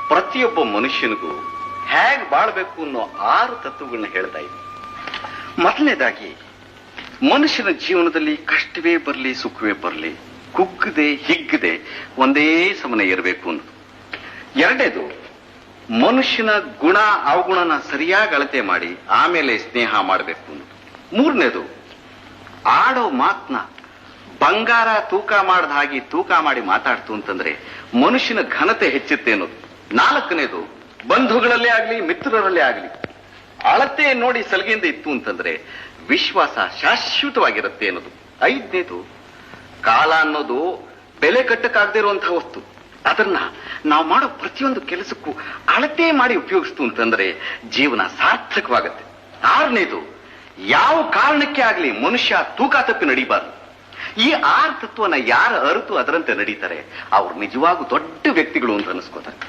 ಪ್ರತಿಯೊಬ್ಬ ಮನುಷ್ಯನಿಗೂ ಹೇಗ್ ಬಾಳ್ಬೇಕು ಅನ್ನೋ 6 ತತ್ವಗಳನ್ನ ಹೇಳ್ತಾ ಇದ್ವಿ. ಮೊದಲನೇದಾಗಿ, ಮನುಷ್ಯನ ಜೀವನದಲ್ಲಿ ಕಷ್ಟವೇ ಬರಲಿ ಸುಖವೇ ಬರಲಿ ಕುಗ್ಗದೆ ಹಿಗ್ಗದೆ ಒಂದೇ ಸಮನೆ ಇರಬೇಕು ಅನ್ನೋದು. ಎರಡನೇದು, ಮನುಷ್ಯನ ಗುಣ ಅವಗುಣನ ಸರಿಯಾಗಿ ಅಳತೆ ಮಾಡಿ ಆಮೇಲೆ ಸ್ನೇಹ ಮಾಡಬೇಕು ಅನ್ನೋದು. ಮೂರನೇದು, ಆಡೋ ಮಾತನ್ನ ಬಂಗಾರ ತೂಕ ಮಾಡದ ಹಾಗೆ ತೂಕ ಮಾಡಿ ಮಾತಾಡ್ತು ಅಂತಂದ್ರೆ ಮನುಷ್ಯನ ಘನತೆ ಹೆಚ್ಚುತ್ತೆ ಅನ್ನೋದು. ನಾಲ್ಕನೇದು, ಬಂಧುಗಳಲ್ಲೇ ಆಗ್ಲಿ ಮಿತ್ರರಲ್ಲೇ ಆಗ್ಲಿ ಅಳತೆ ನೋಡಿ ಸಲಿಗೆಯಿಂದ ಇತ್ತು ಅಂತಂದ್ರೆ ವಿಶ್ವಾಸ ಶಾಶ್ವತವಾಗಿರುತ್ತೆ ಅನ್ನೋದು. ಐದನೇದು, ಕಾಲ ಅನ್ನೋದು ಬೆಲೆ ಕಟ್ಟಕ್ಕಾಗದೇ ಇರುವಂತಹ ವಸ್ತು. ಅದನ್ನ ನಾವು ಮಾಡೋ ಪ್ರತಿಯೊಂದು ಕೆಲಸಕ್ಕೂ ಅಳತೆ ಮಾಡಿ ಉಪಯೋಗಿಸ್ತು ಅಂತಂದ್ರೆ ಜೀವನ ಸಾರ್ಥಕವಾಗತ್ತೆ. ಆರನೇದು, ಯಾವ ಕಾರಣಕ್ಕೆ ಆಗ್ಲಿ ಮನುಷ್ಯ ತೂಕ ತಪ್ಪಿ ನಡೀಬಾರ್ದು. ಈ 6 ತತ್ವನ ಯಾರು ಅರಿತು ಅದರಂತೆ ನಡೀತಾರೆ ಅವ್ರು ನಿಜವಾಗೂ ದೊಡ್ಡ ವ್ಯಕ್ತಿಗಳು ಅಂತ ಅನಿಸ್ಕೋತಾರೆ.